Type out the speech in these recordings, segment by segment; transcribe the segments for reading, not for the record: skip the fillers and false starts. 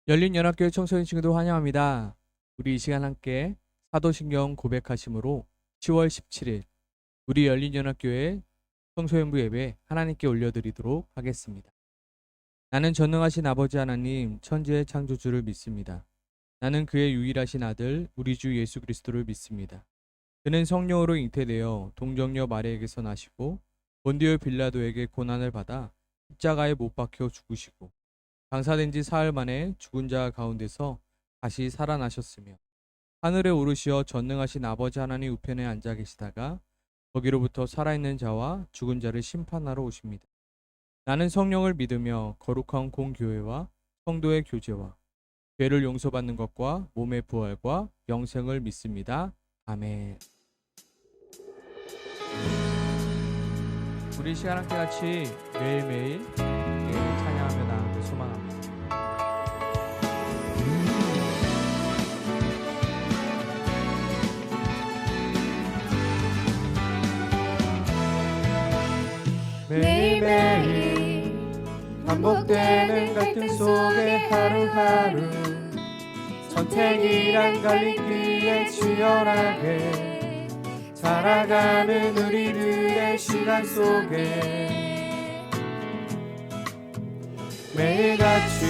열린연합교회 청소년 친구들 환영합니다. 우리 이 시간 함께 사도신경 고백하심으로 10월 17일 우리 열린연합교회 청소년부 예배 하나님께 올려드리도록 하겠습니다. 나는 전능하신 아버지 하나님 천지의 창조주를 믿습니다. 나는 그의 유일하신 아들 우리 주 예수 그리스도를 믿습니다. 그는 성령으로 잉태되어 동정녀 마리아에게서 나시고 본디오 빌라도에게 고난을 받아 십자가에 못 박혀 죽으시고 장사된 지 사흘 만에 죽은 자 가운데서 다시 살아나셨으며 하늘에 오르시어 전능하신 아버지 하나님 우편에 앉아 계시다가 거기로부터 살아있는 자와 죽은 자를 심판하러 오십니다. 나는 성령을 믿으며 거룩한 공교회와 성도의 교제와 죄를 용서받는 것과 몸의 부활과 영생을 믿습니다. 아멘. 우리 시간 함께 같이 매일매일 찬양하며 나아가길 소망합니다. 매일매일 반복되는 갈등 속에 하루하루 선택이란 갈림길에 치열하게 살아가는 우리들의 시간 속에 매일같이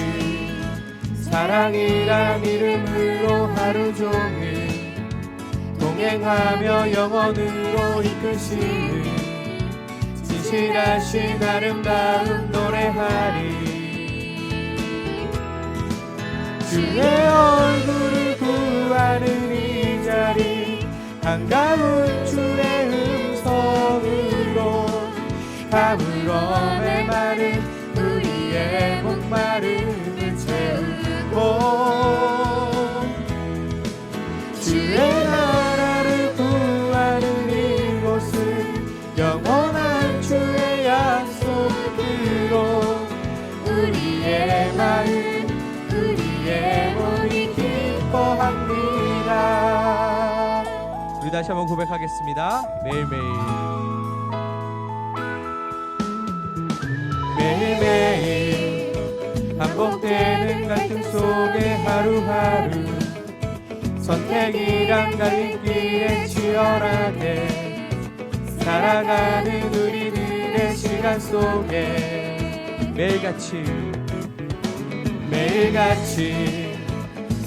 사랑이란 이름으로 하루 종일 동행하며 영원으로 이끄시는 진실하신 아름다움 노래하리. 주의 얼굴을 구하는 이 자리 반가운 주의 음성으로 가물어 메마른 우리의 목마름을 채우고 주의 나라를 구하는 이곳은 영원한 주의 약속으로 우리의 마음 우리의 몸이 기뻐합니다. 우리 다시 한번 고백하겠습니다. 매일매일 반복되는 갈등 속에 하루하루 선택이란 갈림길에 치열하게 살아가는 우리들의 시간 속에 매일같이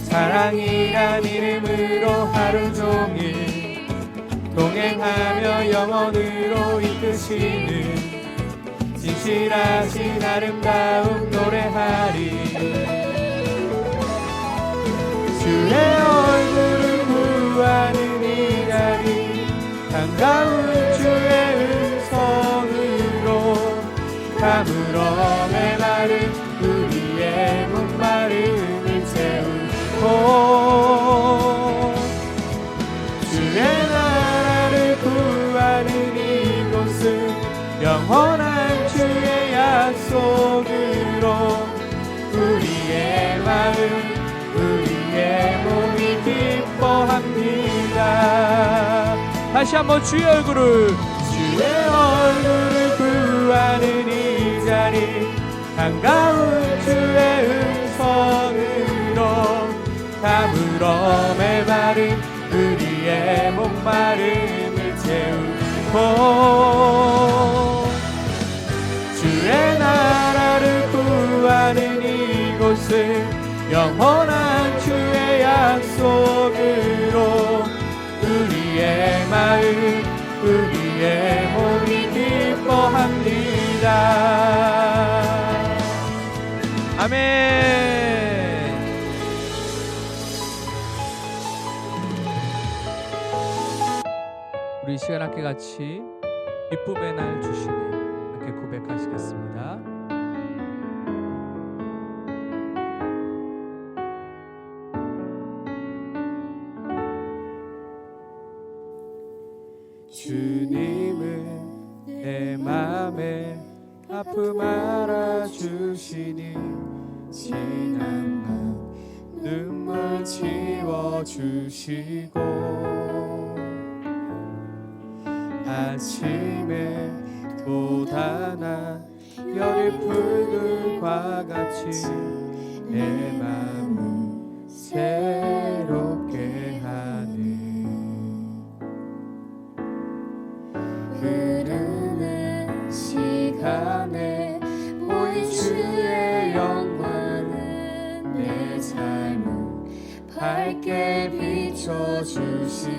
사랑이란 이름으로 하루 종일 동행하며 영원으로 이끄시는 진실하신 아름다움 노래하리. 주의 얼굴을 구하는 이 자리 반가운 주의 음성으로 가물어 메마른 우리의 목마름을 채우고 주의 나라를 구하는 이곳은 영원한 주의 약속으로 우리의 마음 우리의 몸이 기뻐합니다. 다시 한번 주의 얼굴을 구하는 이 자리 반가운 주의 음성으로 가물어 메마른 우리의 목마름을 채우고 주의 나라를 구하는 이곳은 영원한 주의 약속으로 우리의 마음 우리의 몸이 기뻐합니다. 아멘. 우리 시간 함께 같이 기쁨의 날 주시네 함께 고백하시겠습니다. 주님은 내 맘에 아픔 알아주시니 지난 밤 눈물 지워주시고 아침에 돋아난 열의 붉은과 같이 내 맘을 새롭게 하네. 흐르는 시간에 보인 주의 영광은 내 삶을 밝게 비춰주시니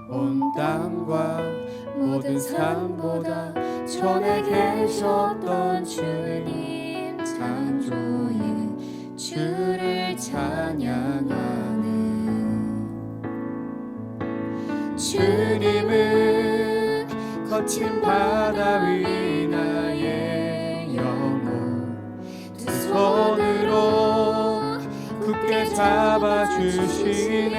온 땅과 모든 삶보다 전에 계셨던 주님, 창조의 주를 찬양하네. 주님은 거친 바다 위 나의 영혼, 두 손으로 굳게 잡아주시네.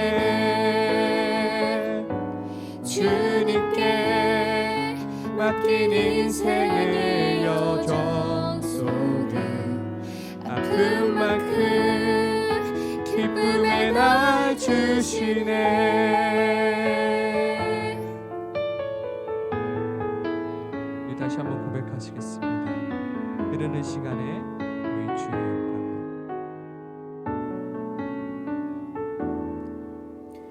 주님께 맡긴 인생의 여정 속에 아픈 만큼 기쁨의 날 주시네. 우리 다시 한번 고백하시겠습니다. 흐르는 시간에 우리 주의 영광.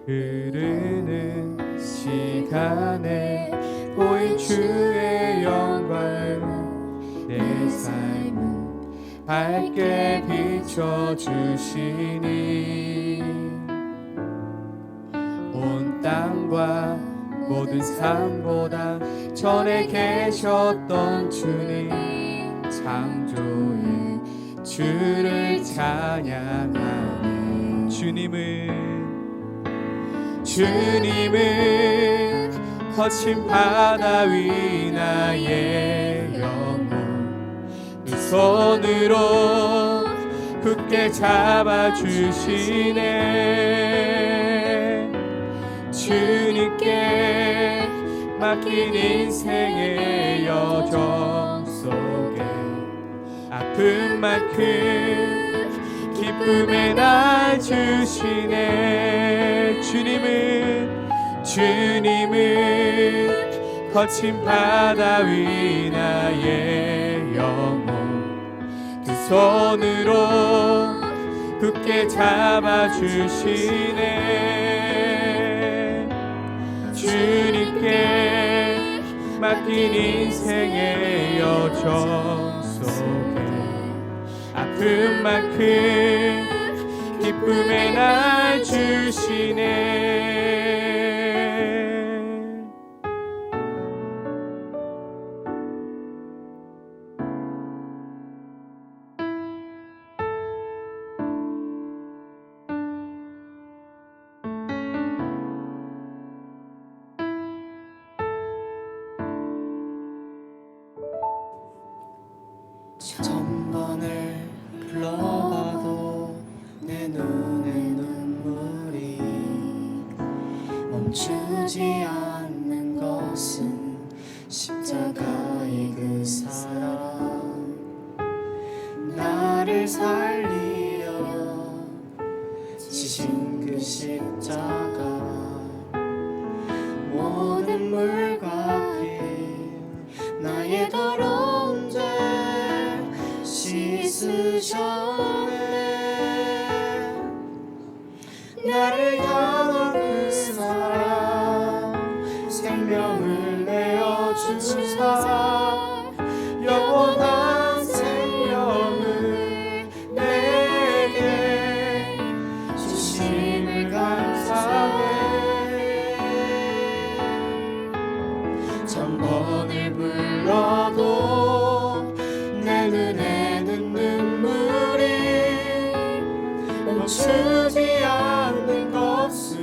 흐르는 시간에 보인 주의 영광을 내 삶을 밝게 비춰주시니 온 땅과 모든 삶보다 전에 계셨던 주님, 창조의 주를 찬양하네. 주님은 거친 바다 위 나의 영혼, 두 손으로 굳게 잡아주시네. 주님께 맡긴 인생의 여정 속에 아픈 만큼 기쁨의 날 주시네. 주님은 거친 바다 위 나의 영혼, 두 손으로 굳게 잡아주시네. 주님께 맡긴 인생의 여정 속에 아픈 만큼 기쁨의 날 주시네. 천번을 불러봐도 내 눈에 눈물이 멈추지 않는 것은 십자가의 그 사랑. 나를 살리려 지신 그 십자가, 모든 물과 피 나의 더러운 죄 씻으셨네. 나를 향한 그 사랑, 생명을 내어주사 영원한 생명을 내게 주심을 감사해. 천번을 불러도 내 눈에는 눈물이 멈추지 않는 것은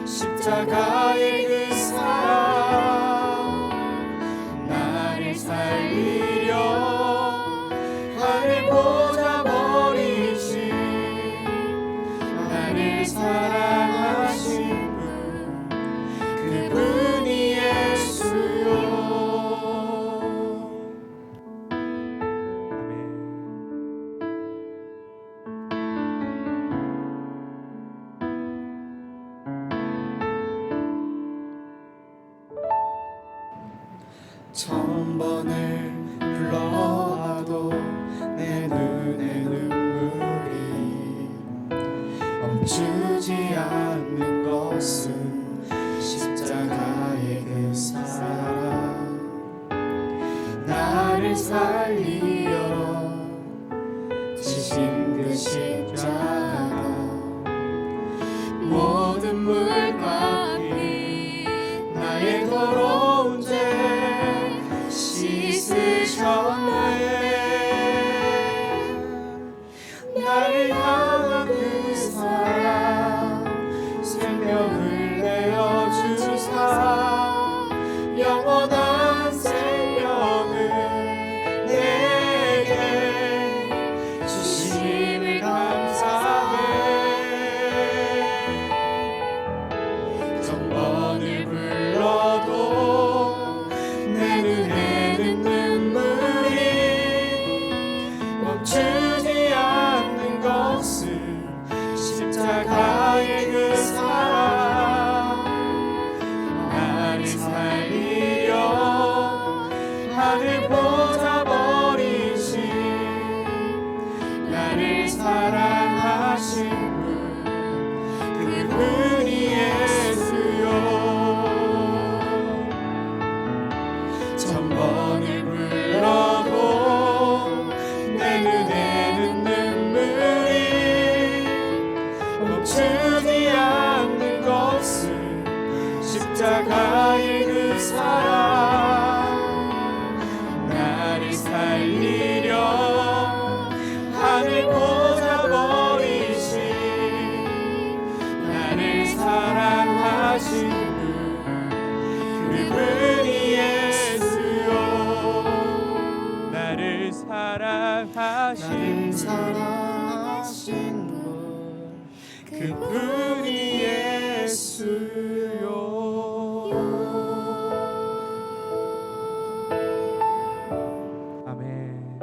십자가의 그 사랑. 나를 살리려 하늘 보좌 버리신 나를 사랑하신 분, 그분이 예수요. 천번을 나를 살리려 지신 그 십자가 모든 물과 피 나의 더러운 죄 씻으셨네. 나를 향한 그 사랑 생명을 내어주사 영원한 생명을 내게 주심을 감사해. 천번을 불러도 내 눈에는 눈물이 멈추지 않는 것은 십자가의 그 사랑 나를 살리려 하늘 보좌 버리신 나를 사랑하신 분 그분이 예수요. 천번을 불러도 내 눈에는 눈물이 멈추지 않는 것은 십자가의 그 사랑 나를 살리려 하늘 보좌 버리신 나를 사랑하신 분 그분이 예수요. 나를 사랑하신 분 그분이 예수요. 아멘.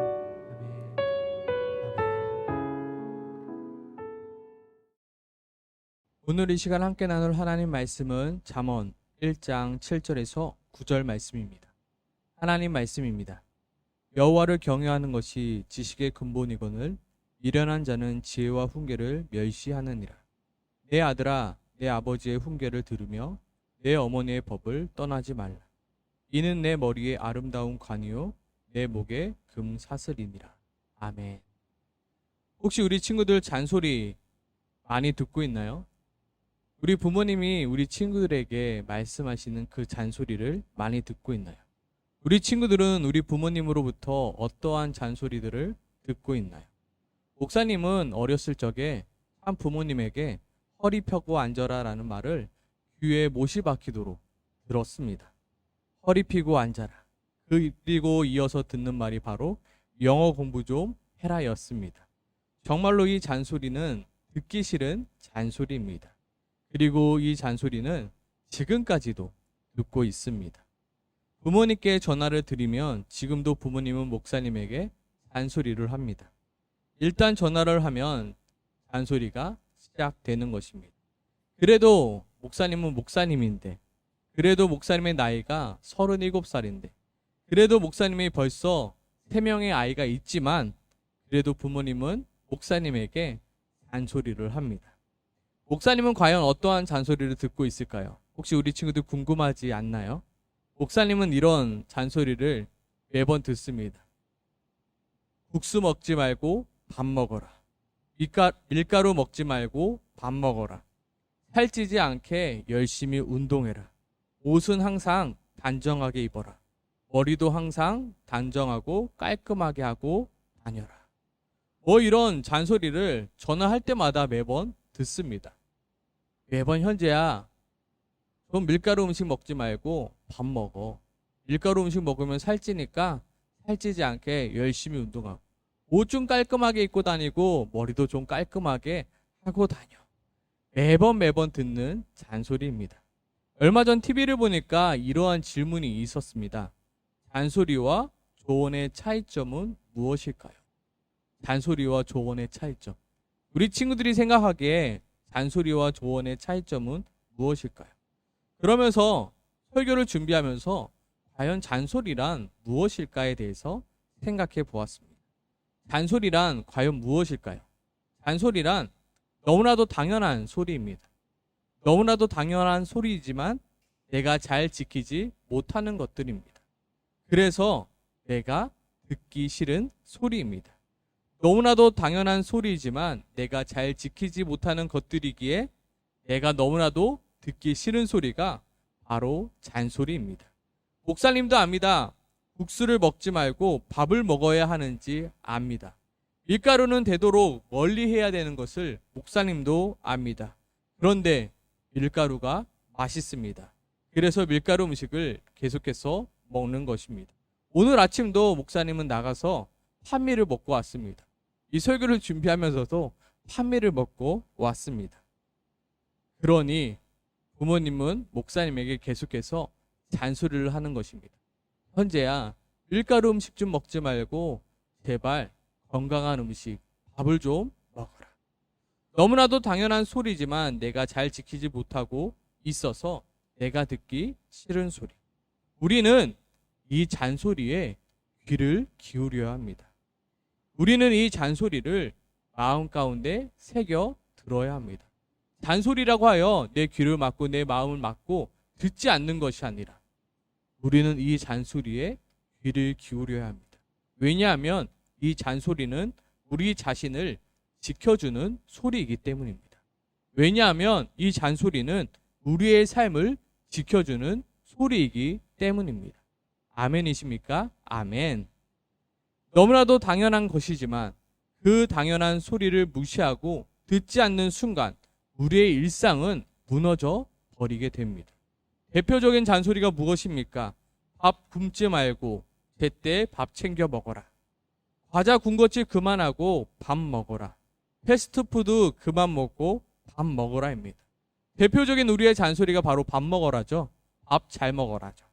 오늘 이 시간 함께 나눌 하나님 말씀은 잠언 1장 7절에서 9절 말씀입니다. 하나님 말씀입니다. 여호와를 경외하는 것이 지식의 근본이거늘 미련한 자는 지혜와 훈계를 멸시하느니라. 내 아들아, 내 아버지의 훈계를 들으며 내 어머니의 법을 떠나지 말라. 이는 내 머리에 아름다운 관이요 내 목에 금사슬이니라. 아멘. 혹시 우리 친구들 잔소리 많이 듣고 있나요? 우리 부모님이 우리 친구들에게 말씀하시는 그 잔소리를 많이 듣고 있나요? 우리 친구들은 우리 부모님으로부터 어떠한 잔소리들을 듣고 있나요? 목사님은 어렸을 적에 한 부모님에게 허리 펴고 앉아라 라는 말을 귀에 못이 박히도록 들었습니다. 허리 펴고 앉아라. 그리고 이어서 듣는 말이 바로 영어 공부 좀 해라 였습니다. 정말로 이 잔소리는 듣기 싫은 잔소리입니다. 그리고 이 잔소리는 지금까지도 듣고 있습니다. 부모님께 전화를 드리면 지금도 부모님은 목사님에게 잔소리를 합니다. 일단 전화를 하면 잔소리가 시작되는 것입니다. 그래도 목사님은 목사님인데, 그래도 목사님의 나이가 37살인데, 그래도 목사님이 벌써 3명의 아이가 있지만, 그래도 부모님은 목사님에게 잔소리를 합니다. 목사님은 과연 어떠한 잔소리를 듣고 있을까요? 혹시 우리 친구들 궁금하지 않나요? 목사님은 이런 잔소리를 매번 듣습니다. 국수 먹지 말고 밥 먹어라. 밀가루 먹지 말고 밥 먹어라. 살찌지 않게 열심히 운동해라. 옷은 항상 단정하게 입어라. 머리도 항상 단정하고 깔끔하게 하고 다녀라. 이런 잔소리를 전화할 때마다 매번 듣습니다. 매번 현재야 좀 밀가루 음식 먹지 말고 밥 먹어. 밀가루 음식 먹으면 살찌니까 살찌지 않게 열심히 운동하고 옷 좀 깔끔하게 입고 다니고 머리도 좀 깔끔하게 하고 다녀. 매번 듣는 잔소리입니다. 얼마 전 TV를 보니까 이러한 질문이 있었습니다. 잔소리와 조언의 차이점은 무엇일까요? 잔소리와 조언의 차이점. 우리 친구들이 생각하기에 잔소리와 조언의 차이점은 무엇일까요? 그러면서 설교를 준비하면서 과연 잔소리란 무엇일까에 대해서 생각해 보았습니다. 잔소리란 과연 무엇일까요? 잔소리란 너무나도 당연한 소리입니다. 너무나도 당연한 소리이지만 내가 잘 지키지 못하는 것들입니다. 그래서 내가 듣기 싫은 소리입니다. 너무나도 당연한 소리이지만 내가 잘 지키지 못하는 것들이기에 내가 너무나도 듣기 싫은 소리가 바로 잔소리입니다. 목사님도 압니다. 국수를 먹지 말고 밥을 먹어야 하는지 압니다. 밀가루는 되도록 멀리 해야 되는 것을 목사님도 압니다. 그런데 밀가루가 맛있습니다. 그래서 밀가루 음식을 계속해서 먹는 것입니다. 오늘 아침도 목사님은 나가서 판미를 먹고 왔습니다. 이 설교를 준비하면서도 판미를 먹고 왔습니다. 그러니 부모님은 목사님에게 계속해서 잔소리를 하는 것입니다. 현재야 밀가루 음식 좀 먹지 말고 제발 건강한 음식, 밥을 좀 먹어라. 너무나도 당연한 소리지만 내가 잘 지키지 못하고 있어서 내가 듣기 싫은 소리. 우리는 이 잔소리에 귀를 기울여야 합니다. 우리는 이 잔소리를 마음 가운데 새겨 들어야 합니다. 잔소리라고 하여 내 귀를 막고 내 마음을 막고 듣지 않는 것이 아니라 우리는 이 잔소리에 귀를 기울여야 합니다. 왜냐하면 이 잔소리는 우리 자신을 지켜주는 소리이기 때문입니다. 왜냐하면 이 잔소리는 우리의 삶을 지켜주는 소리이기 때문입니다. 아멘이십니까? 아멘. 너무나도 당연한 것이지만 그 당연한 소리를 무시하고 듣지 않는 순간 우리의 일상은 무너져 버리게 됩니다. 대표적인 잔소리가 무엇입니까? 밥 굶지 말고 제때 밥 챙겨 먹어라. 과자 군것질 그만하고 밥 먹어라. 패스트푸드 그만 먹고 밥 먹어라입니다. 대표적인 우리의 잔소리가 바로 밥 먹어라죠. 밥 잘 먹어라죠.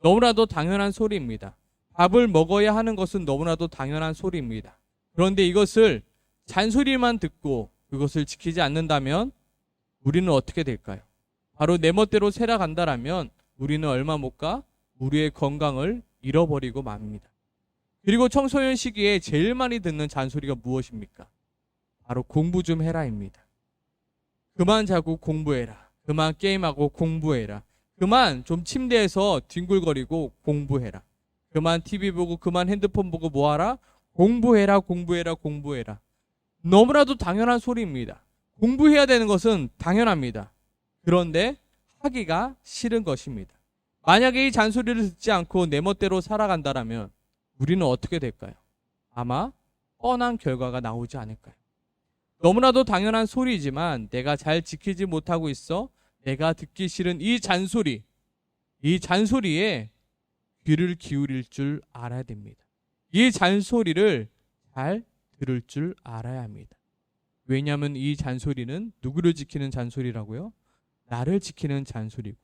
너무나도 당연한 소리입니다. 밥을 먹어야 하는 것은 너무나도 당연한 소리입니다. 그런데 이것을 잔소리만 듣고 그것을 지키지 않는다면 우리는 어떻게 될까요? 바로 내 멋대로 살아간다라면 우리는 얼마 못 가 우리의 건강을 잃어버리고 맙니다. 그리고 청소년 시기에 제일 많이 듣는 잔소리가 무엇입니까? 바로 공부 좀 해라입니다. 그만 자고 공부해라. 그만 게임하고 공부해라. 그만 좀 침대에서 뒹굴거리고 공부해라. 그만 TV 보고 그만 핸드폰 보고 뭐하라? 공부해라, 공부해라, 공부해라. 너무나도 당연한 소리입니다. 공부해야 되는 것은 당연합니다. 그런데 하기가 싫은 것입니다. 만약에 이 잔소리를 듣지 않고 내 멋대로 살아간다면 우리는 어떻게 될까요? 아마 뻔한 결과가 나오지 않을까요? 너무나도 당연한 소리이지만 내가 잘 지키지 못하고 있어 내가 듣기 싫은 이 잔소리에 귀를 기울일 줄 알아야 됩니다. 이 잔소리를 잘 들을 줄 알아야 합니다. 왜냐하면 이 잔소리는 누구를 지키는 잔소리라고요? 나를 지키는 잔소리고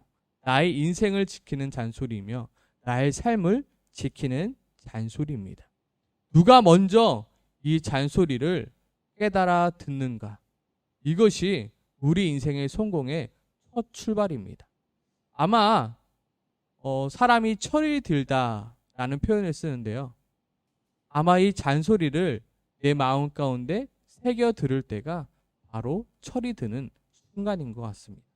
나의 인생을 지키는 잔소리이며 나의 삶을 지키는 잔소리입니다. 누가 먼저 이 잔소리를 깨달아 듣는가? 이것이 우리 인생의 성공의 첫 출발입니다. 아마 사람이 철이 들다라는 표현을 쓰는데요. 아마 이 잔소리를 내 마음 가운데 새겨 들을 때가 바로 철이 드는 순간인 것 같습니다.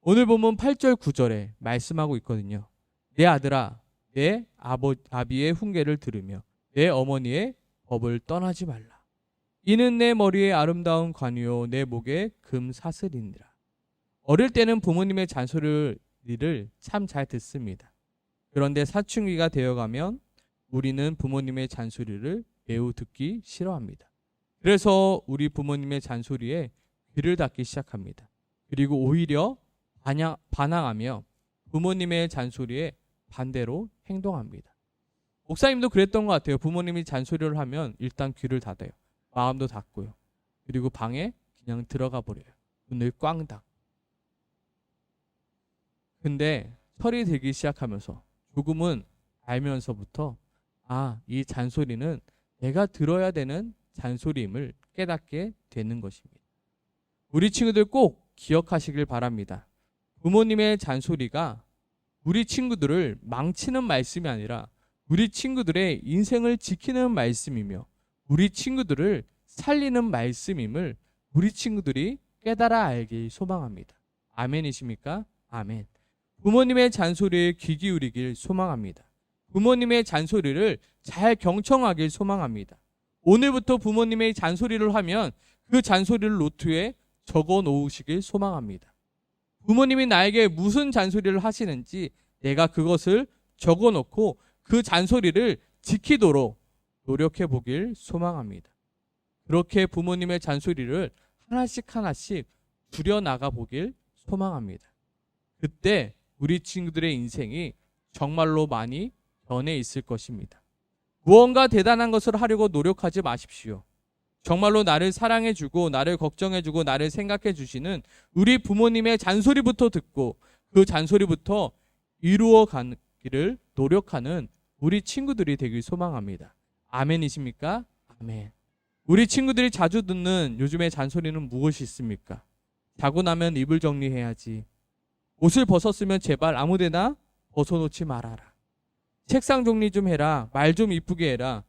오늘 보면 8절 9절에 말씀하고 있거든요. 내 아들아 내 아비의 훈계를 들으며 내 어머니의 법을 떠나지 말라. 이는 내 머리에 아름다운 관이요 내 목에 금사슬이니라. 어릴 때는 부모님의 잔소리를 참 잘 듣습니다. 그런데 사춘기가 되어가면 우리는 부모님의 잔소리를 매우 듣기 싫어합니다. 그래서 우리 부모님의 잔소리에 귀를 닫기 시작합니다. 그리고 오히려 반항하며 부모님의 잔소리에 반대로 행동합니다. 목사님도 그랬던 것 같아요. 부모님이 잔소리를 하면 일단 귀를 닫아요. 마음도 닫고요. 그리고 방에 그냥 들어가 버려요. 문을 꽝 닫고. 근데 철이 들기 시작하면서 조금은 알면서부터 이 잔소리는 내가 들어야 되는 잔소리임을 깨닫게 되는 것입니다. 우리 친구들 꼭 기억하시길 바랍니다. 부모님의 잔소리가 우리 친구들을 망치는 말씀이 아니라 우리 친구들의 인생을 지키는 말씀이며 우리 친구들을 살리는 말씀임을 우리 친구들이 깨달아 알기 소망합니다. 아멘이십니까? 아멘. 부모님의 잔소리에 귀 기울이길 소망합니다. 부모님의 잔소리를 잘 경청하길 소망합니다. 오늘부터 부모님의 잔소리를 하면 그 잔소리를 노트에 적어 놓으시길 소망합니다. 부모님이 나에게 무슨 잔소리를 하시는지 내가 그것을 적어 놓고 그 잔소리를 지키도록 노력해 보길 소망합니다. 그렇게 부모님의 잔소리를 하나씩 하나씩 줄여나가 보길 소망합니다. 그때 우리 친구들의 인생이 정말로 많이 변해 있을 것입니다. 무언가 대단한 것을 하려고 노력하지 마십시오. 정말로 나를 사랑해주고 나를 걱정해주고 나를 생각해 주시는 우리 부모님의 잔소리부터 듣고 그 잔소리부터 이루어가기를 노력하는 우리 친구들이 되길 소망합니다. 아멘이십니까? 아멘. 우리 친구들이 자주 듣는 요즘의 잔소리는 무엇이 있습니까? 자고 나면 이불 정리해야지. 옷을 벗었으면 제발 아무데나 벗어놓지 말아라. 책상 정리 좀 해라. 말 좀 이쁘게 해라.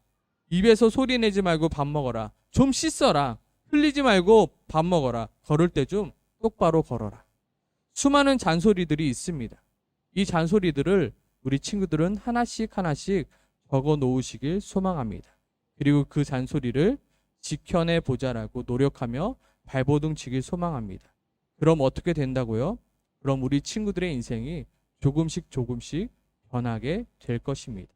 입에서 소리 내지 말고 밥 먹어라. 좀 씻어라. 흘리지 말고 밥 먹어라. 걸을 때 좀 똑바로 걸어라. 수많은 잔소리들이 있습니다. 이 잔소리들을 우리 친구들은 하나씩 하나씩 적어 놓으시길 소망합니다. 그리고 그 잔소리를 지켜내 보자라고 노력하며 발버둥 치길 소망합니다. 그럼 어떻게 된다고요? 그럼 우리 친구들의 인생이 조금씩 변하게 될 것입니다.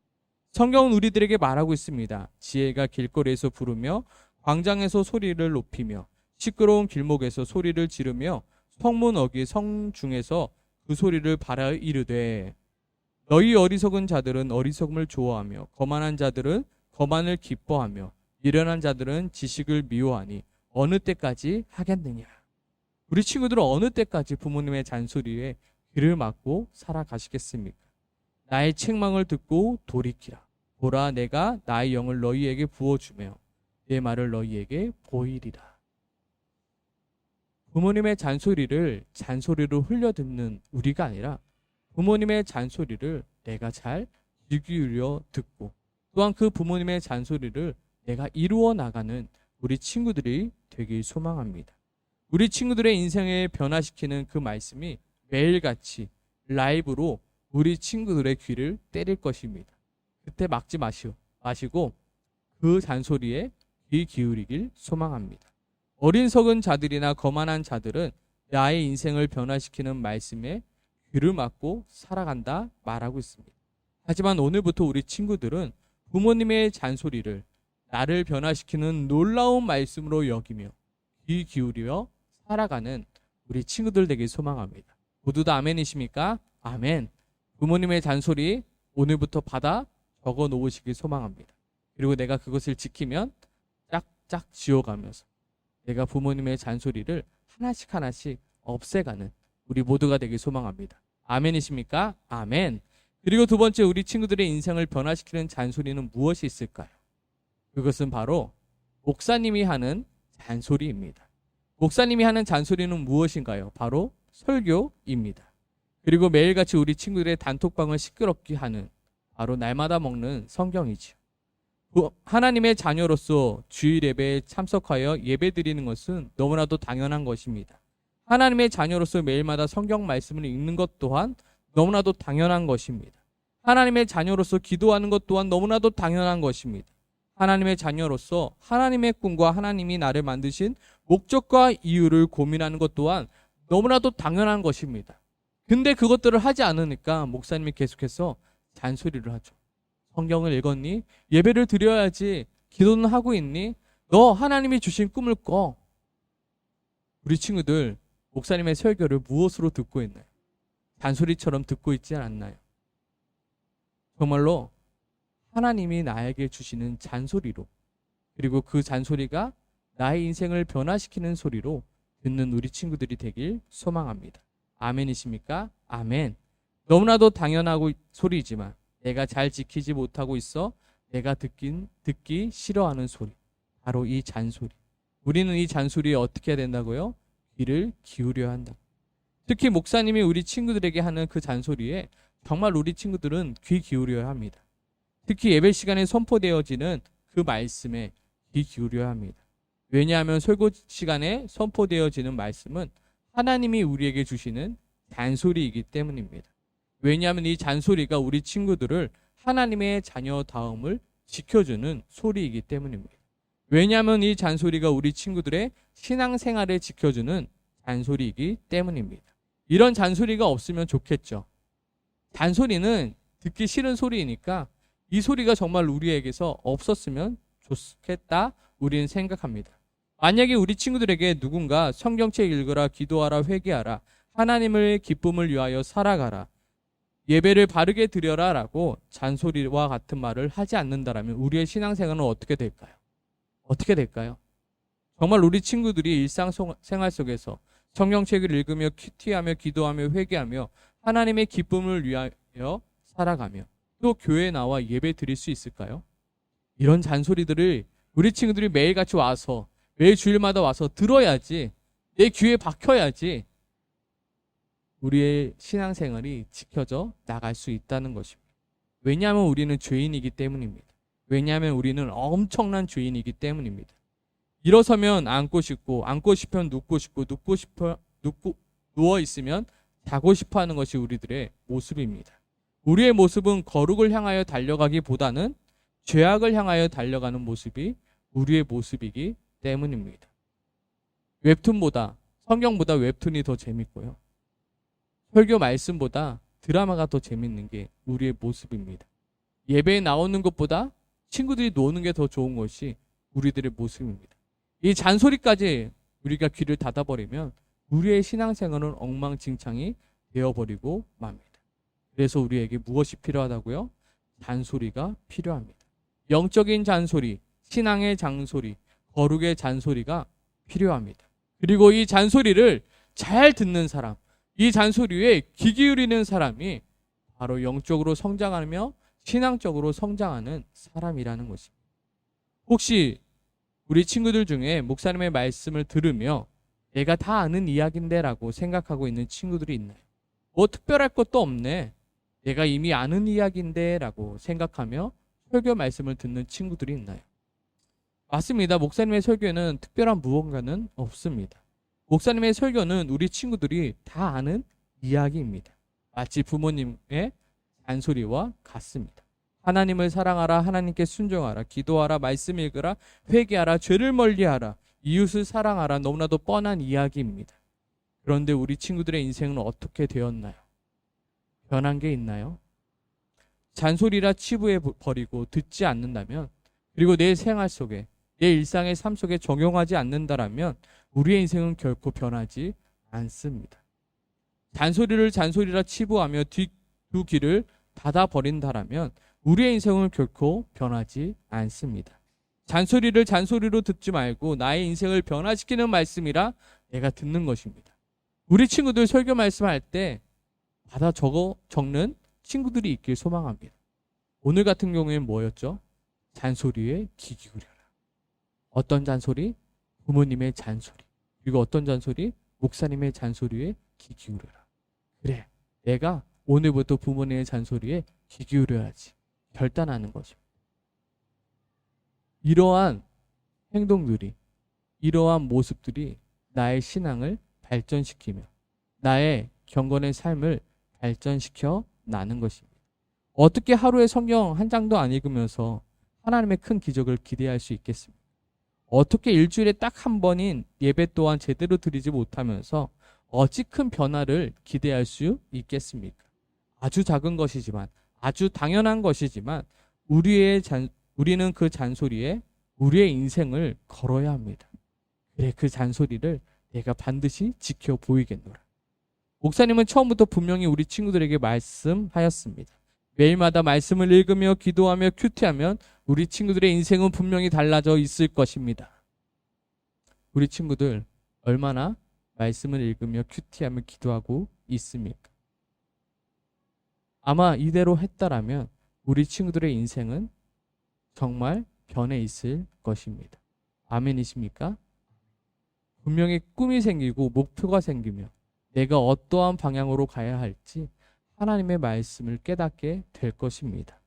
성경은 우리들에게 말하고 있습니다. 지혜가 길거리에서 부르며 광장에서 소리를 높이며 시끄러운 길목에서 소리를 지르며 성문 어귀 성중에서 그 소리를 발하여 이르되 너희 어리석은 자들은 어리석음을 좋아하며 거만한 자들은 거만을 기뻐하며 미련한 자들은 지식을 미워하니 어느 때까지 하겠느냐. 우리 친구들은 어느 때까지 부모님의 잔소리에 귀를 막고 살아가시겠습니까? 나의 책망을 듣고 돌이키라. 보라, 내가 나의 영을 너희에게 부어주며 내 말을 너희에게 보이리라. 부모님의 잔소리를 잔소리로 흘려듣는 우리가 아니라 부모님의 잔소리를 내가 잘 귀 기울여 듣고 또한 그 부모님의 잔소리를 내가 이루어 나가는 우리 친구들이 되길 소망합니다. 우리 친구들의 인생을 변화시키는 그 말씀이 매일같이 라이브로 우리 친구들의 귀를 때릴 것입니다. 그때 막지 마시고 그 잔소리에 귀 기울이길 소망합니다. 어린석은 자들이나 거만한 자들은 나의 인생을 변화시키는 말씀에 귀를 막고 살아간다 말하고 있습니다. 하지만 오늘부터 우리 친구들은 부모님의 잔소리를 나를 변화시키는 놀라운 말씀으로 여기며 귀 기울여 살아가는 우리 친구들 되길 소망합니다. 모두 다 아멘이십니까? 아멘. 부모님의 잔소리 오늘부터 받아 적어 놓으시길 소망합니다. 그리고 내가 그것을 지키면 짝짝 지워가면서 내가 부모님의 잔소리를 하나씩 하나씩 없애가는 우리 모두가 되길 소망합니다. 아멘이십니까? 아멘. 그리고 두 번째, 우리 친구들의 인생을 변화시키는 잔소리는 무엇이 있을까요? 그것은 바로 목사님이 하는 잔소리입니다. 목사님이 하는 잔소리는 무엇인가요? 바로 설교입니다. 그리고 매일같이 우리 친구들의 단톡방을 시끄럽게 하는 바로 날마다 먹는 성경이죠. 하나님의 자녀로서 주일 예배에 참석하여 예배 드리는 것은 너무나도 당연한 것입니다. 하나님의 자녀로서 매일마다 성경 말씀을 읽는 것 또한 너무나도 당연한 것입니다. 하나님의 자녀로서 기도하는 것 또한 너무나도 당연한 것입니다. 하나님의 자녀로서 하나님의 꿈과 하나님이 나를 만드신 목적과 이유를 고민하는 것 또한 너무나도 당연한 것입니다. 근데 그것들을 하지 않으니까 목사님이 계속해서 잔소리를 하죠. 성경을 읽었니? 예배를 드려야지. 기도는 하고 있니? 너 하나님이 주신 꿈을 꿔. 우리 친구들 목사님의 설교를 무엇으로 듣고 있나요? 잔소리처럼 듣고 있지 않나요? 정말로 하나님이 나에게 주시는 잔소리로, 그리고 그 잔소리가 나의 인생을 변화시키는 소리로 듣는 우리 친구들이 되길 소망합니다. 아멘이십니까? 아멘. 너무나도 당연하고 소리이지만 내가 잘 지키지 못하고 있어 내가 듣기 싫어하는 소리, 바로 이 잔소리. 우리는 이 잔소리에 어떻게 해야 된다고요? 귀를 기울여야 한다. 특히 목사님이 우리 친구들에게 하는 그 잔소리에 정말 우리 친구들은 귀 기울여야 합니다. 특히 예배 시간에 선포되어지는 그 말씀에 귀 기울여야 합니다. 왜냐하면 설교 시간에 선포되어지는 말씀은 하나님이 우리에게 주시는 잔소리이기 때문입니다. 왜냐하면 이 잔소리가 우리 친구들을 하나님의 자녀다움을 지켜주는 소리이기 때문입니다. 왜냐하면 이 잔소리가 우리 친구들의 신앙생활을 지켜주는 잔소리이기 때문입니다. 이런 잔소리가 없으면 좋겠죠. 잔소리는 듣기 싫은 소리이니까 이 소리가 정말 우리에게서 없었으면 좋겠다 우리는 생각합니다. 만약에 우리 친구들에게 누군가 성경책 읽으라, 기도하라, 회개하라, 하나님의 기쁨을 위하여 살아가라, 예배를 바르게 드려라 라고 잔소리와 같은 말을 하지 않는다라면 우리의 신앙생활은 어떻게 될까요? 어떻게 될까요? 정말 우리 친구들이 일상생활 속에서 성경책을 읽으며 큐티하며 기도하며 회개하며 하나님의 기쁨을 위하여 살아가며 또 교회에 나와 예배 드릴 수 있을까요? 이런 잔소리들을 우리 친구들이 매일같이 와서 매일 주일마다 와서 들어야지, 내 귀에 박혀야지 우리의 신앙생활이 지켜져 나갈 수 있다는 것입니다. 왜냐하면 우리는 죄인이기 때문입니다. 왜냐하면 우리는 엄청난 죄인이기 때문입니다. 일어서면 앉고 싶고, 앉고 싶으면 눕고 싶고, 누워 있으면 자고 싶어 하는 것이 우리들의 모습입니다. 우리의 모습은 거룩을 향하여 달려가기보다는 죄악을 향하여 달려가는 모습이 우리의 모습이기 때문입니다. 웹툰보다, 성경보다 웹툰이 더 재밌고요. 설교 말씀보다 드라마가 더 재밌는 게 우리의 모습입니다. 예배에 나오는 것보다 친구들이 노는 게 더 좋은 것이 우리들의 모습입니다. 이 잔소리까지 우리가 귀를 닫아버리면 우리의 신앙생활은 엉망진창이 되어버리고 맙니다. 그래서 우리에게 무엇이 필요하다고요? 잔소리가 필요합니다. 영적인 잔소리, 신앙의 잔소리, 거룩의 잔소리가 필요합니다. 그리고 이 잔소리를 잘 듣는 사람, 이 잔소리에 귀 기울이는 사람이 바로 영적으로 성장하며 신앙적으로 성장하는 사람이라는 것입니다. 혹시 우리 친구들 중에 목사님의 말씀을 들으며 내가 다 아는 이야기인데 라고 생각하고 있는 친구들이 있나요? 뭐 특별할 것도 없네, 내가 이미 아는 이야기인데 라고 생각하며 설교 말씀을 듣는 친구들이 있나요? 맞습니다. 목사님의 설교에는 특별한 무언가는 없습니다. 목사님의 설교는 우리 친구들이 다 아는 이야기입니다. 마치 부모님의 잔소리와 같습니다. 하나님을 사랑하라, 하나님께 순종하라, 기도하라, 말씀 읽으라, 회개하라, 죄를 멀리하라, 이웃을 사랑하라, 너무나도 뻔한 이야기입니다. 그런데 우리 친구들의 인생은 어떻게 되었나요? 변한 게 있나요? 잔소리라 치부해 버리고 듣지 않는다면, 그리고 내 생활 속에, 내 일상의 삶 속에 적용하지 않는다라면 우리의 인생은 결코 변하지 않습니다. 잔소리를 잔소리라 치부하며 두 귀를 닫아버린다라면 우리의 인생은 결코 변하지 않습니다. 잔소리를 잔소리로 듣지 말고 나의 인생을 변화시키는 말씀이라 내가 듣는 것입니다. 우리 친구들 설교 말씀할 때 받아 적는 친구들이 있길 소망합니다. 오늘 같은 경우에는 뭐였죠? 잔소리에 귀 기울여라. 어떤 잔소리? 부모님의 잔소리. 그리고 어떤 잔소리? 목사님의 잔소리에 귀 기울여라. 그래, 내가 오늘부터 부모님의 잔소리에 귀 기울여야지 결단하는 것입니다. 이러한 행동들이, 이러한 모습들이 나의 신앙을 발전시키며 나의 경건의 삶을 발전시켜 나는 것입니다. 어떻게 하루에 성경 한 장도 안 읽으면서 하나님의 큰 기적을 기대할 수 있겠습니까? 어떻게 일주일에 딱 한 번인 예배 또한 제대로 드리지 못하면서 어찌 큰 변화를 기대할 수 있겠습니까? 아주 작은 것이지만, 아주 당연한 것이지만 우리는 그 잔소리에 우리의 인생을 걸어야 합니다. 그래, 그 잔소리를 내가 반드시 지켜 보이겠노라. 목사님은 처음부터 분명히 우리 친구들에게 말씀하였습니다. 매일마다 말씀을 읽으며 기도하며 큐티하면 우리 친구들의 인생은 분명히 달라져 있을 것입니다. 우리 친구들 얼마나 말씀을 읽으며 큐티하며 기도하고 있습니까? 아마 이대로 했다라면 우리 친구들의 인생은 정말 변해 있을 것입니다. 아멘이십니까? 분명히 꿈이 생기고 목표가 생기며 내가 어떠한 방향으로 가야 할지 하나님의 말씀을 깨닫게 될 것입니다.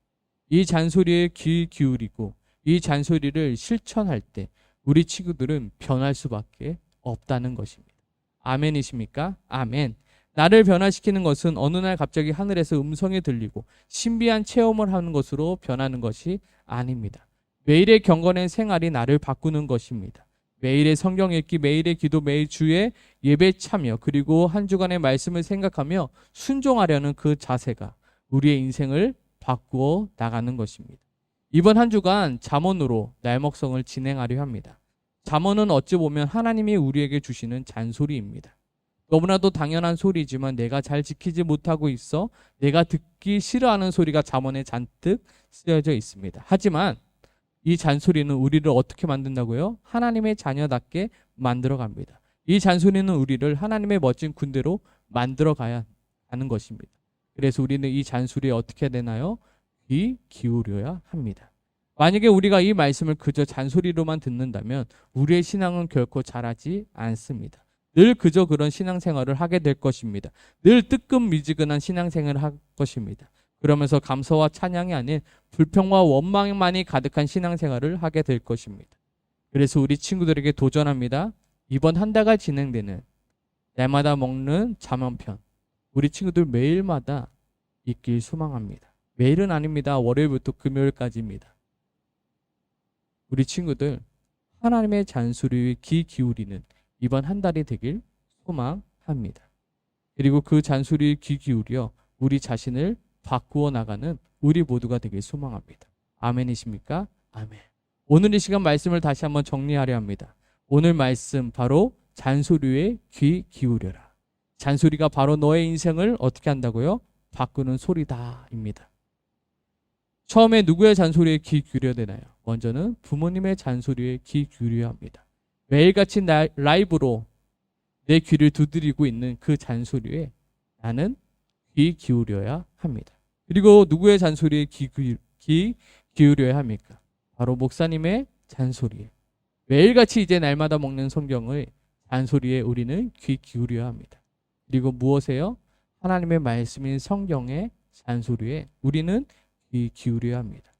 이 잔소리에 귀 기울이고 이 잔소리를 실천할 때 우리 친구들은 변할 수밖에 없다는 것입니다. 아멘이십니까? 아멘. 나를 변화시키는 것은 어느 날 갑자기 하늘에서 음성이 들리고 신비한 체험을 하는 것으로 변하는 것이 아닙니다. 매일의 경건의 생활이 나를 바꾸는 것입니다. 매일의 성경 읽기, 매일의 기도, 매일 주의 예배 참여, 그리고 한 주간의 말씀을 생각하며 순종하려는 그 자세가 우리의 인생을 바꾸어 나가는 것입니다. 이번 한 주간 잠언으로 날먹성을 진행하려 합니다. 잠언은 어찌 보면 하나님이 우리에게 주시는 잔소리입니다. 너무나도 당연한 소리지만 내가 잘 지키지 못하고 있어 내가 듣기 싫어하는 소리가 잠언에 잔뜩 쓰여져 있습니다. 하지만 이 잔소리는 우리를 어떻게 만든다고요? 하나님의 자녀답게 만들어 갑니다. 이 잔소리는 우리를 하나님의 멋진 군대로 만들어 가야 하는 것입니다. 그래서 우리는 이 잔소리에 어떻게 해야 되나요? 귀 기울여야 합니다. 만약에 우리가 이 말씀을 그저 잔소리로만 듣는다면 우리의 신앙은 결코 자라지 않습니다. 늘 그저 그런 신앙생활을 하게 될 것입니다. 늘 뜨끔미지근한 신앙생활을 할 것입니다. 그러면서 감사와 찬양이 아닌 불평과 원망만이 가득한 신앙생활을 하게 될 것입니다. 그래서 우리 친구들에게 도전합니다. 이번 한 달간 진행되는 날마다 먹는 잠언편, 우리 친구들 매일마다 읽길 소망합니다. 매일은 아닙니다. 월요일부터 금요일까지입니다. 우리 친구들 하나님의 잔소리에 귀 기울이는 이번 한 달이 되길 소망합니다. 그리고 그 잔소리에 귀 기울여 우리 자신을 바꾸어 나가는 우리 모두가 되길 소망합니다. 아멘이십니까? 아멘. 오늘 이 시간 말씀을 다시 한번 정리하려 합니다. 오늘 말씀 바로 잔소리에 귀 기울여라. 잔소리가 바로 너의 인생을 어떻게 한다고요? 바꾸는 소리다입니다. 처음에 누구의 잔소리에 귀 기울여야 되나요? 먼저는 부모님의 잔소리에 귀 기울여야 합니다. 매일같이 라이브로 내 귀를 두드리고 있는 그 잔소리에 나는 귀 기울여야 합니다. 그리고 누구의 잔소리에 귀 기울여야 합니까? 바로 목사님의 잔소리에. 매일같이 이제 날마다 먹는 성경의 잔소리에 우리는 귀 기울여야 합니다. 그리고 무엇에요? 하나님의 말씀인 성경의 잔소리에 우리는 귀 기울여야 합니다.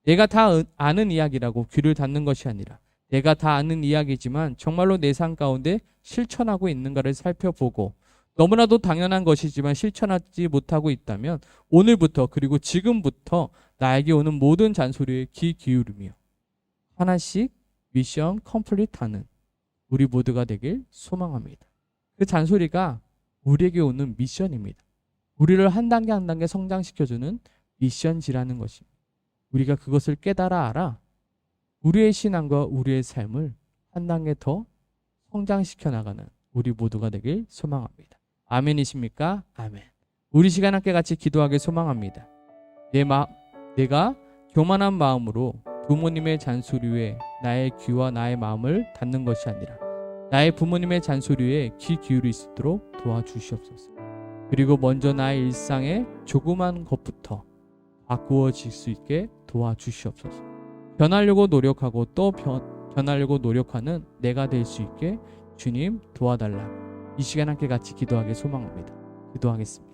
내가 다 아는 이야기라고 귀를 닫는 것이 아니라 내가 다 아는 이야기지만 정말로 내 삶 가운데 실천하고 있는가를 살펴보고 너무나도 당연한 것이지만 실천하지 못하고 있다면 오늘부터 그리고 지금부터 나에게 오는 모든 잔소리에 귀 기울이며 하나씩 미션 컴플릿하는 우리 모두가 되길 소망합니다. 그 잔소리가 우리에게 오는 미션입니다. 우리를 한 단계 한 단계 성장시켜주는 미션지라는 것입니다. 우리가 그것을 깨달아 알아 우리의 신앙과 우리의 삶을 한 단계 더 성장시켜 나가는 우리 모두가 되길 소망합니다. 아멘이십니까? 아멘. 우리 시간 함께 같이 기도하길 소망합니다. 내가 교만한 마음으로 부모님의 잔소리에 나의 귀와 나의 마음을 닫는 것이 아니라 나의 부모님의 잔소리에 귀 기울일 수 있도록 도와주시옵소서. 그리고 먼저 나의 일상의 조그만 것부터 바꾸어질 수 있게 도와주시옵소서. 변하려고 노력하고 또 변하려고 노력하는 내가 될 수 있게 주님 도와달라. 이 시간 함께 같이 기도하길 소망합니다. 기도하겠습니다.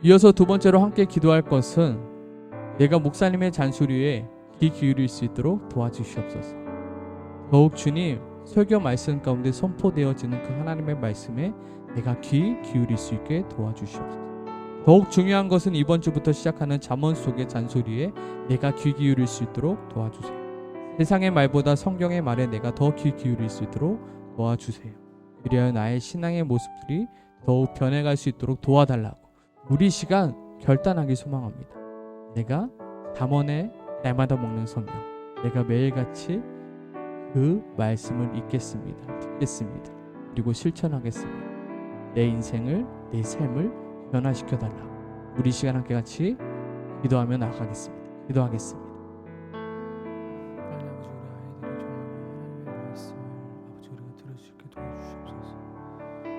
이어서 두 번째로 함께 기도할 것은 내가 목사님의 잔소리에 귀 기울일 수 있도록 도와주시옵소서. 더욱 주님 설교 말씀 가운데 선포되어지는 그 하나님의 말씀에 내가 귀 기울일 수 있게 도와주시옵소서. 더욱 중요한 것은 이번 주부터 시작하는 잠언 속의 잔소리에 내가 귀 기울일 수 있도록 도와주세요. 세상의 말보다 성경의 말에 내가 더 귀 기울일 수 있도록 도와주세요. 그리하여 나의 신앙의 모습들이 더욱 변해갈 수 있도록 도와달라고 우리 시간 결단하기 소망합니다. 내가 잠언에 날마다 먹는 성경, 내가 매일같이 그 말씀을 읽겠습니다. 듣겠습니다. 그리고 실천하겠습니다. 내 인생을, 내 삶을 변화시켜 달라고 우리 시간 함께 같이 기도하며 나가겠습니다. 기도하겠습니다. 하나님 아버지, 우리 아이들이 정말로 하나님의 말씀을 아버지 우리가 들을 수 있게 도와주시옵소서.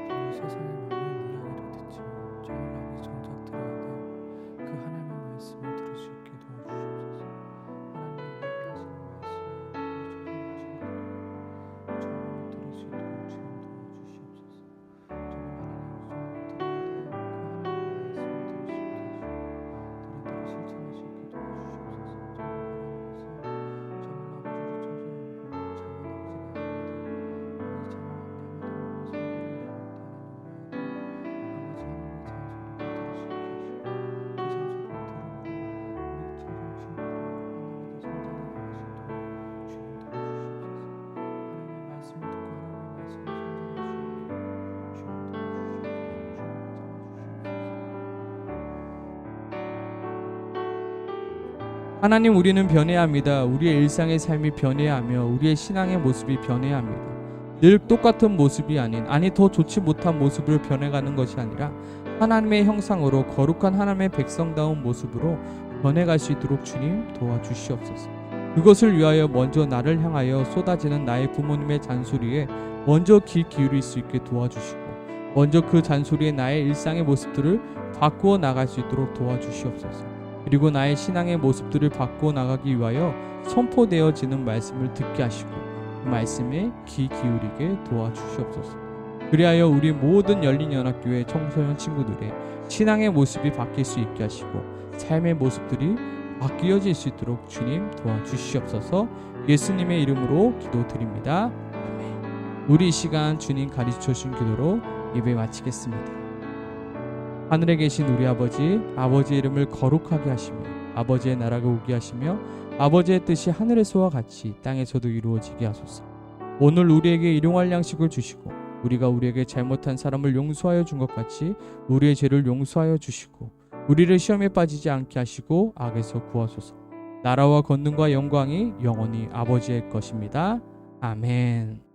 정말 세상의 많은 이야기를 듣지만 정말 아버지 정작 들어야 될 그 하나님의 말씀을 들을 수 있게 도와주시옵소서. 하나님의 얘기하시는 말씀을 우리 정말 들을 수 있도록 주님 도와주시옵소서. 정말 하나님 정말 들어야 될 그 하나님의 말씀을 들을 수 있게 하시고 들을 실천할 수 있게 도와주시옵소서. 하나님, 우리는 변해야 합니다. 우리의 일상의 삶이 변해야 하며 우리의 신앙의 모습이 변해야 합니다. 늘 똑같은 모습이 아니 더 좋지 못한 모습으로 변해가는 것이 아니라 하나님의 형상으로 거룩한 하나님의 백성다운 모습으로 변해갈 수 있도록 주님 도와주시옵소서. 그것을 위하여 먼저 나를 향하여 쏟아지는 나의 부모님의 잔소리에 먼저 귀 기울일 수 있게 도와주시고 먼저 그 잔소리에 나의 일상의 모습들을 바꾸어 나갈 수 있도록 도와주시옵소서. 그리고 나의 신앙의 모습들을 바꾸어 나가기 위하여 선포되어지는 말씀을 듣게 하시고 그 말씀에 귀 기울이게 도와주시옵소서. 그리하여 우리 모든 열린연합교회 청소년 친구들의 신앙의 모습이 바뀔 수 있게 하시고 삶의 모습들이 바뀌어질 수 있도록 주님 도와주시옵소서. 예수님의 이름으로 기도드립니다. 아멘. 우리 이 시간 주님 가르쳐 주신 기도로 예배 마치겠습니다. 하늘에 계신 우리 아버지, 아버지의 이름을 거룩하게 하시며 아버지의 나라가 오게 하시며 아버지의 뜻이 하늘에서와 같이 땅에서도 이루어지게 하소서. 오늘 우리에게 일용할 양식을 주시고 우리가 우리에게 잘못한 사람을 용서하여 준 것 같이 우리의 죄를 용서하여 주시고 우리를 시험에 빠지지 않게 하시고 악에서 구하소서. 나라와 권능과 영광이 영원히 아버지의 것입니다. 아멘.